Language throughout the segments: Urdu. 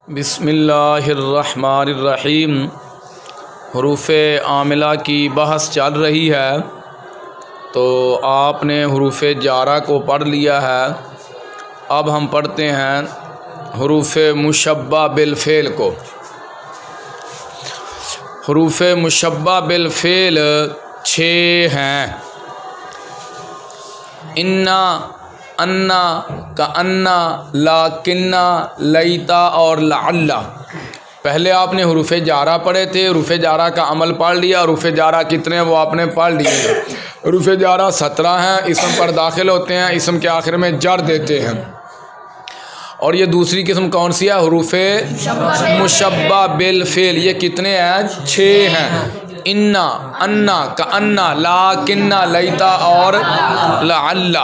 بسم اللہ الرحمن الرحیم۔ حروف عاملہ کی بحث چل رہی ہے، تو آپ نے حروف جارہ کو پڑھ لیا ہے۔ اب ہم پڑھتے ہیں حروف مشبہ بالفعل کو۔ حروف مشبہ بالفعل 6 ہیں: انا، انا، کانا، لاکنہ، لیتا اور لعل۔ پہلے آپ نے حروف جارہ پڑھے تھے، حروف جارہ کا عمل پڑھ لیا۔ حروف جارہ کتنے ہیں وہ آپ نے پڑھ لیے۔ حروف جارہ 17 ہیں، اسم پر داخل ہوتے ہیں، اسم کے آخر میں جر دیتے ہیں۔ اور یہ دوسری قسم کون سی ہے؟ حروف مشبہ بالفعل۔ یہ کتنے ہیں؟ 6 ہیں: انا، انا، کانا، لاکنہ، لیتا اور لعل۔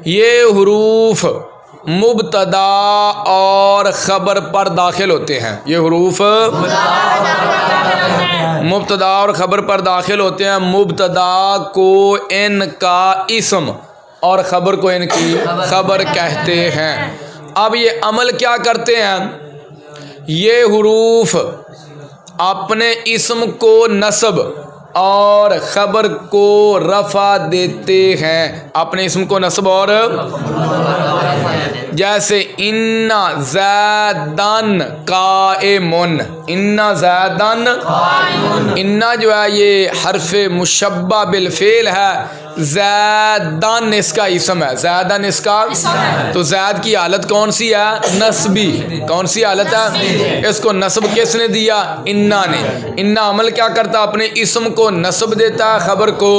یہ حروف مبتدا اور خبر پر داخل ہوتے ہیں۔ یہ حروف مبتدا اور خبر پر داخل ہوتے ہیں۔ مبتدا کو ان کا اسم اور خبر کو ان کی خبر کہتے ہیں۔ اب یہ عمل کیا کرتے ہیں؟ یہ حروف اپنے اسم کو نصب اور خبر کو رفع دیتے ہیں۔ اپنے اسم کو نصب اور جیسے انا زیدن قائمن، انا زیدن، انا جو ہے یہ حرف مشبہ بالفعل ہے، زیدن اس کا اسم ہے، زیدن اس کا، تو زید کی حالت کون سی ہے؟ نصبی۔ کون سی حالت ہے؟ اس کو نصب کس نے دیا؟ انا نے۔ انا عمل کیا کرتا ہے؟ اپنے اسم کو نصب دیتا ہے، خبر کو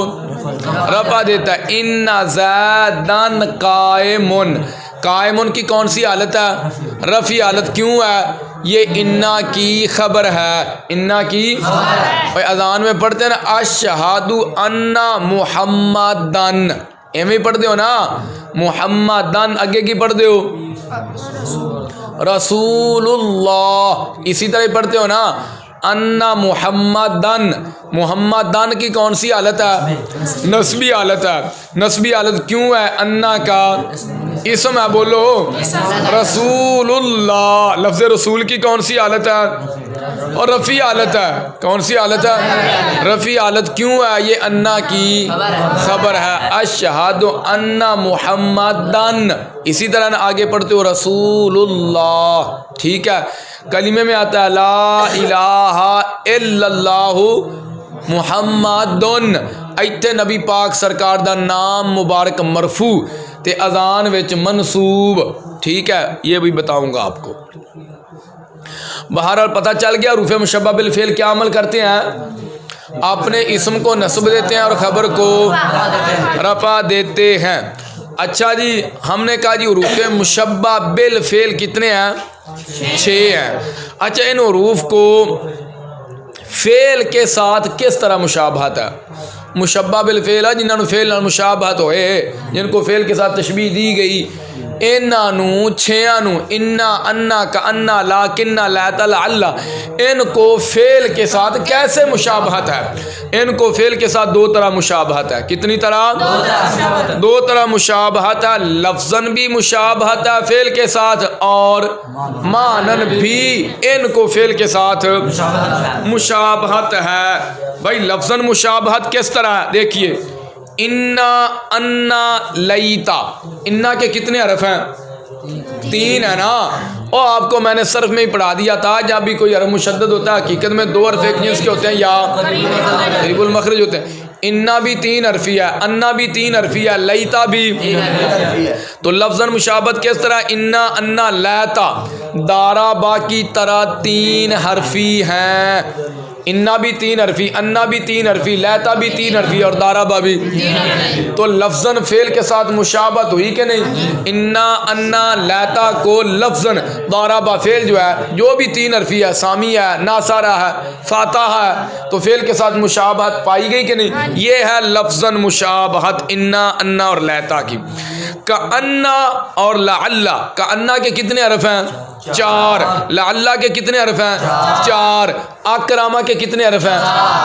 رفع دیتا ہے۔ انا زیدن قائمن، قائمن کی کون سی حالت ہے؟ رفعی حالت۔ کیوں ہے؟ یہ انا کی خبر ہے، انا کی اذان میں پڑھتے ہیں نا، اشہد ان محمدن، ایویں پڑھتے ہو نا، محمدن اگے کی پڑھتے ہو؟ رسول اللہ، اسی طرح پڑھتے ہو نا، ان محمدن، محمدن کی کون سی حالت ہے؟ نصبی حالت ہے۔ نصبی حالت کیوں ہے؟ انا کا اسم ہے، بولو رسول اللہ، لفظ رسول کی کون سی حالت ہے؟ اور رفعی حالت ہے۔ کون سی حالت ہے؟ رفعی حالت۔ کیوں ہے؟ یہ انا کی خبر ہے، اشہد ان محمدن۔ اسی طرح آگے پڑھتے ہو رسول اللہ، ٹھیک ہے۔ کلمے میں آتا ہے لا الہ الا اللہ محمدن، ایتھے نبی پاک سرکار دا نام مبارک مرفوع تے اذان وچ منصوب، ٹھیک ہے، یہ بھی بتاؤں گا آپ کو۔ بہرحال پتہ چل گیا حروف مشبہ بالفعل کیا عمل کرتے ہیں؟ اپنے اسم کو نصب دیتے ہیں اور خبر کو رفع دیتے ہیں۔ اچھا جی، ہم نے کہا جی حروف مشبہ بالفعل کتنے ہیں؟ 6 ہیں۔ اچھا، ان حروف کو فعل کے ساتھ کس طرح مشابہت ہے؟ مشبہ بالفعل ہے جنہوں نے فعل نال مشابہت ہوئے، جن کو فعل کے ساتھ تشبیہ دی گئی، انہوں 6 انا، انا، کانا، لاکنہ، لیتا، لعل، ان کو فعل کے ساتھ کیسے مشابہت ہے؟ ان کو فعل کے ساتھ 2 طرح مشابہت ہے۔ کتنی طرح؟ 2 طرح مشابہت ہے۔ لفظاً بھی مشابہت ہے فعل کے ساتھ، اور معنن بھی ان کو فعل کے ساتھ مشابہت ہے۔ بھائی لفظاً مشابہت کس طرح ہے؟ دیکھیے، انا، انا، لیتا، انا کے کتنے حرف ہیں؟ 3 ہے نا۔ اور آپ کو میں نے صرف میں ہی پڑھا دیا تھا، جہاں بھی کوئی حرف مشدد ہوتا ہے حقیقت میں 2 حرف ایک جنس کے ہوتے ہیں یا قریب المخرج ہوتے ہیں۔ انا بھی 3 حرفی ہے، انا بھی 3 حرفی ہے، لیتا بھی 3 حرفی ہے۔ تو لفظاً مشابہت کس طرح؟ انا، انا، لیتا، دارا با کی طرح 3 حرفی ہیں۔ انا بھی 3 حرفی، انا بھی 3 حرفی، لیتا بھی 3 حرفی اور دارابا بھی 3 حرفی۔ تو لفظاً فعل کے ساتھ مشابہت ہوئی کہ نہیں؟ انا، انا، لیتا کو لفظاً، دارابا فعل جو ہے جو بھی 3 حرفی ہے، سامی ہے، ناصارہ ہے، فاتح ہے، تو فعل کے ساتھ مشابہت پائی گئی کہ نہیں؟ یہ ہے لفظاً مشابہت انا، انا اور لیتا کی۔ کانا اور لعل، کانا کے کتنے حرف ہیں؟ 4۔ لعل کے کتنے حرف ہیں؟ 4۔ اکرامہ کے کتنے حرف ہیں؟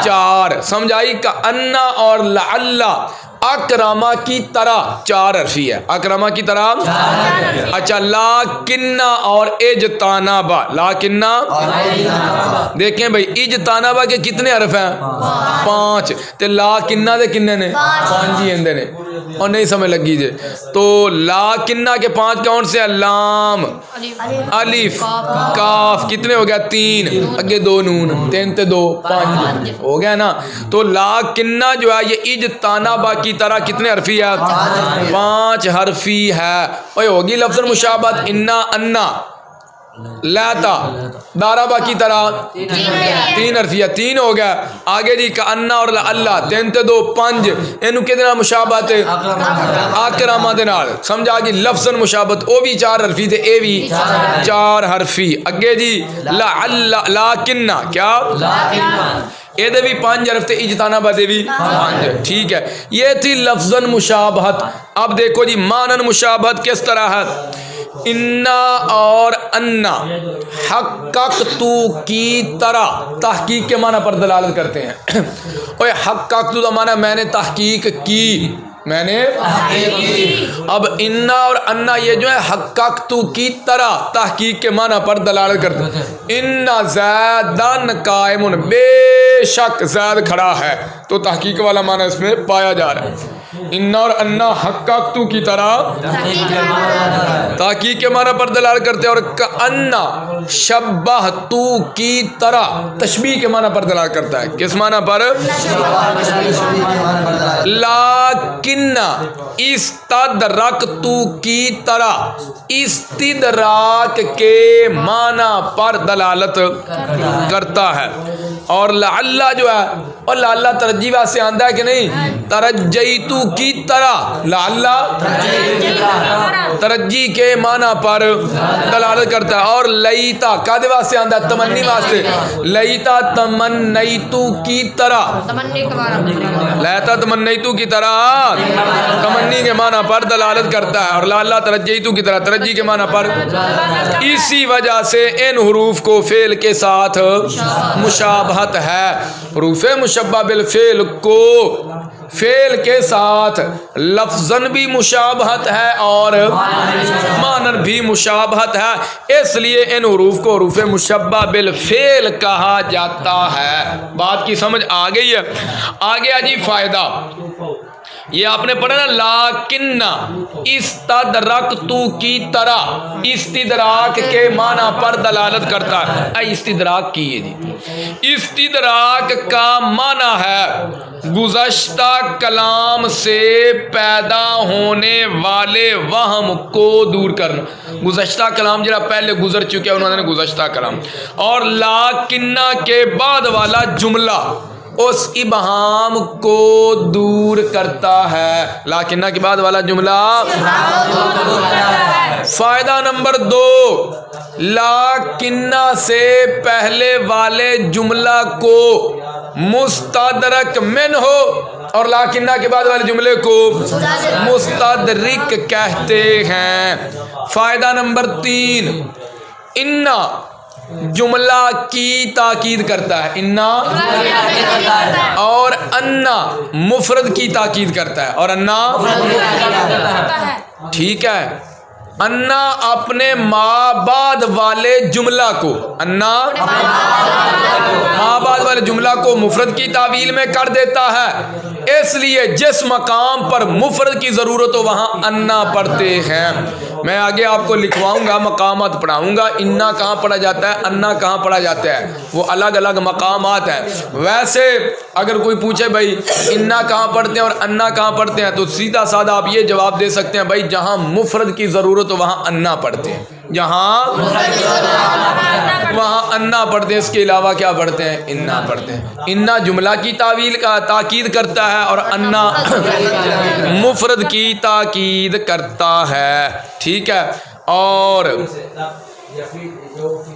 4۔ سمجھ آئی؟ کانا اور لعل اکرما کی طرح 4 حرفی ہے، اکرما کی طرح۔ اچھا لاکنہ اور اجتنبا، لاکنہ دیکھیں بھائی اجتنبا کے کتنے حرف ہیں؟ 5، تے لاکنہ دے کنے نے؟ 5 ہی اندے نے، اور نہیں سمجھ لگی جے تو لاکنہ کے 5 کون سے ہیں؟ لام، الف، کاف، کتنے ہو گیا؟ 3، اگے 2 نون، 3 تے 2 5 ہو گیا نا۔ تو لاکنہ جو ہے یہ اجتنبا کی طرح کتنے حرفی ہے؟ 5 حرفی ہے۔ اوے ہوگی لفظ مشابہت، انا، انا، لیتا، داربا کی طرح 3 حرفی ہے، 3 ہو گیا۔ آگے جی کأنہ اور اللہ، 3 تے 2 5، انہوں کے دینا مشابہت اکرما دے نال، سمجھا گی لفظ مشابہت، او بھی 4 حرفی تے اے بھی 4 حرفی۔ اگے جی لاکنہ، کیا؟ اے دے بھی 5 حرف تے اجتنبا دے بھی 5، ٹھیک ہے۔ یہ تھی لفظ مشابہت۔ اب دیکھو جی معنی مشابہت کس طرح ہے؟ انا اور انا حققتو کی طرح تحقیق کے معنی پر دلالت کرتے ہیں۔ اوے حققتو کا معنی میں نے تحقیق کی، میں نے اب انا اور انا یہ جو ہے حققتو کی طرح تحقیق کے معنی پر دلالت کرتے ہیں۔ انا زیدن قائمن، بے شک زید کھڑا ہے، تو تحقیق والا معنی اس میں پایا جا رہا ہے۔ انا اور انا حققتو کی طرح تحقیق کے معنی پر دلالت کرتے ہیں، اور کأنہ شبہتو کی طرح تشبیہ کے معنی پر دلالت کرتا ہے۔ کس معنی پر؟ لاکنہ استدرکتو کی طرح استدراک کے معنی پر دلالت کرتا ہے۔ اور لعل جو ہے، اور لعل ترجیح واسطے آندہ ہے کہ نہیں؟ ترجیتو کی طرح، لعل ترجیح کے معنی پر دلالت کرتا ہے۔ اور لیتا کادے واسطے آندہ ہے؟ تمنی واسطے، لیتا تمنیتو کی طرح، لیتا تمنیتو کی طرح تمنی کے معنی پر دلالت کرتا ہے۔ اور لعل ترجیتو کی طرح ترجیح کے معنی پر۔ اسی وجہ سے ان حروف کو فعل کے ساتھ مشابہت ہے۔ حروف مشبہ بالفعل کو فعل کے ساتھ لفظاً بھی مشابہت ہے اور معنی بھی مشابہت ہے، اس لیے ان حروف کو حروف مشبہ بالفعل کہا جاتا ہے۔ بات کی سمجھ آ گئی ہے؟ آگے جی فائدہ یہ آپ نے پڑھا نا، لاکنہ استدرکتو کی طرح استدراک کے معنی پر دلالت کرتا ہے۔ استدراک کی ہے جی، استدراک کا معنی ہے گزشتہ کلام سے پیدا ہونے والے وہم کو دور کرنا۔ گزشتہ کلام جڑا پہلے گزر چکے انہوں نے گزشتہ کلام، اور لاکنہ کے بعد والا جملہ اس ابہام کو دور کرتا ہے۔ لاکنہ کے بعد والا جملہ۔ فائدہ نمبر 2، لاکنہ سے پہلے والے جملہ کو مستدرک من ہو، اور لاکنہ کے بعد والے جملے کو مستدرک کہتے ہیں۔ فائدہ نمبر 3، انا جملہ کی تاکید کرتا ہے، انا، اور انا مفرد کی تاکید کرتا ہے، اور انا، ٹھیک ہے، انا اپنے ما بعد والے جملہ کو، انا ما بعد والے جملہ کو مفرد کی تعویل میں کر دیتا ہے، اس لیے جس مقام پر مفرد کی ضرورت ہو وہاں انا پڑھتے ہیں۔ میں آگے آپ کو لکھواؤں گا، مقامات پڑھاؤں گا، انا کہاں پڑھا جاتا ہے، انا کہاں پڑھا جاتا ہے، وہ الگ الگ مقامات ہیں۔ ویسے اگر کوئی پوچھے بھائی انا کہاں پڑھتے ہیں اور انا کہاں پڑھتے ہیں، تو سیدھا سادہ آپ یہ جواب دے سکتے ہیں، بھائی جہاں مفرد کی ضرورت ہو وہاں انا پڑھتے ہیں، جہاں وہاں انا پڑھتے ہیں، اس کے علاوہ کیا پڑھتے ہیں؟ انا پڑھتے ہیں۔ انا جملہ کی تعویل کا تاکید کرتا ہے، اور انا مفرد کی تاکید کرتا ہے، ٹھیک ہے۔ اور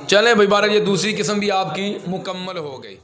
چلیں بھائی بارہ، یہ دوسری قسم بھی آپ کی مکمل ہو گئی۔